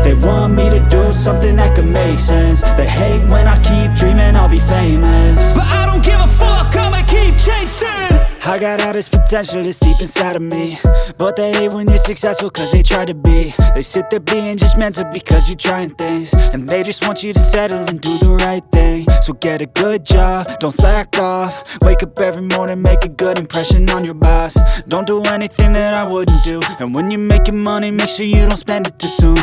They want me to do something that could make sense. They hate when I keep dreaming I'll be famous, but I don't give a fuck, I'ma keep chasing. I got all this potential that's deep inside of me, but they hate when you're successful cause they try to be. They sit there being judgmental because you're trying things, and they just want you to settle and do the right thing. So get a good job, don't slack off. Wake up every morning, make a good impression on your boss. Don't do anything that I wouldn't do, and when you're making money, make sure you don't spend it too soon.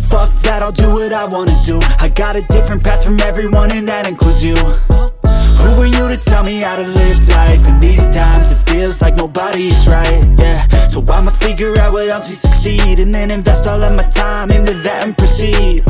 Fuck that, I'll do what I wanna do. I got a different path from everyone, and that includes you. Who are you to tell me how to live life? In these times it feels like nobody's right, yeah. So I'ma figure out what else we succeed, and then invest all of my time into that and proceed.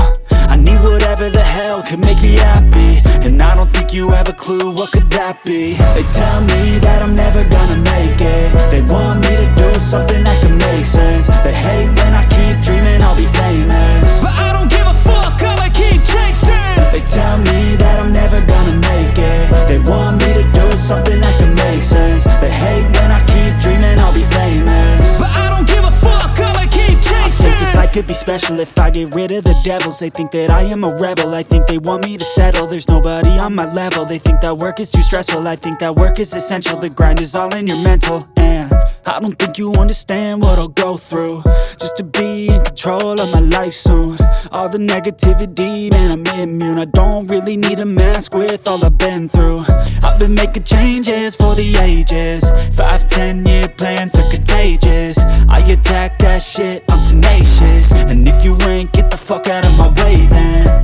I need whatever the hell could make me happy, and I don't think you have a clue what could that be. They tell me that I'm never gonna make it. They want me to do something that can make sense. They hate when I keep dreaming I'll be famous, but I don't give a fuck, I'ma keep chasing. They tell me that I'm never gonna make it. They want me to do something that can make sense. They hate when I keep dreaming I'll be famous, but I don't give a fuck, I'ma keep chasing. I think this life could be special if I get rid of the devils. They think that I am a rebel, I think they want me to settle. There's nobody on my level. They think that work is too stressful, I think that work is essential. The grind is all in your mental, and I don't think you understand what I'll go through just to be in control of my life soon. All the negativity, man, I'm immune. I don't really need a mask with all I've been through. I've been making changes for the ages. 5-10 year plans are contagious. I attack that shit, I'm tenacious. And if you ain't, get the fuck out of my way then.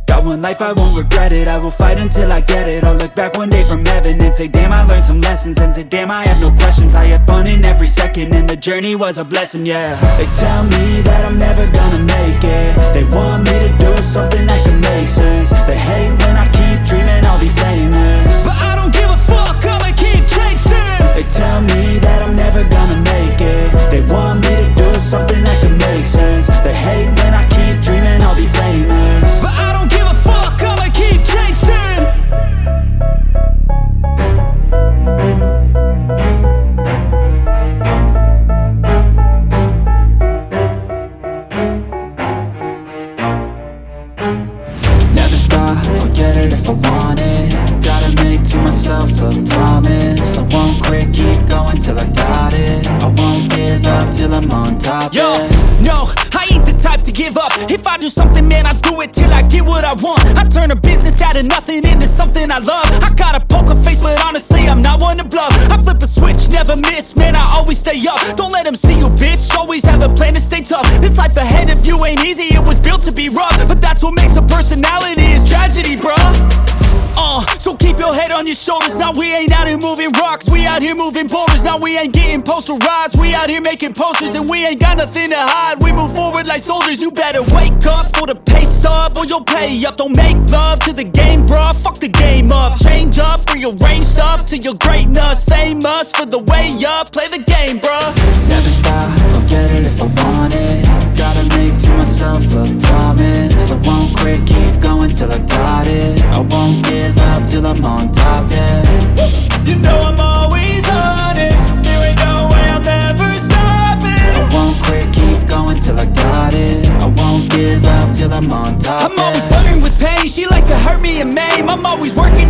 Got one life, I won't regret it. I will fight until I get it. I'll look back one day from heaven and say, damn, I learned some lessons. And say, damn, I have no questions. I had fun in every second, and the journey was a blessing, yeah. They tell me that I'm never gonna make it. They want me to do something that can make sense. They hate when I keep dreaming I'll be famous, but I don't give a fuck, I'ma keep chasing. They tell me that I'm never gonna make it. They want me to do something that can make sense. They hate when I keep dreaming I'll be famous, but I don't give a fuck, I'ma keep chasing. Never stop, I'll get it if I want it. Gotta make to myself a promise. I won't quit, keep going till I got it. I won't give up till I'm on top, Yo, yeah. no, I ain't the type to give up. If I do something, man, I do it till I get what I want. I turn a business out of nothing into something I love. I got a poker face, but honestly, I'm not one to bluff. I flip a switch, never miss, man, I always stay up. Don't let them see you, bitch, always have a plan to stay tough. This life ahead of you ain't easy, it was built to be rough. But that's what makes a personality, is tragedy, bruh. So keep your head on your shoulders. Now we ain't out here moving rocks, we out here moving boulders. Now we ain't getting posterized, we out here making posters. And we ain't got nothing to hide, we move forward like soldiers. You better wake up for the pay stub, or you'll pay up. Don't make love to the game, bruh, fuck the game up. Change up, rearrange stuff to your greatness. Famous for the way up, play the game, bruh. Never stop, I'll get it if I want it. Gotta make to myself a promise. I won't quit, keep going till I got it. I won't give up till I'm on top, yeah. You know I'm always honest, there ain't no way I'm ever stopping. I won't quit, keep going till I got it. I won't give up till I'm on top, I'm always flirting with pain, she like to hurt me and maim. I'm always working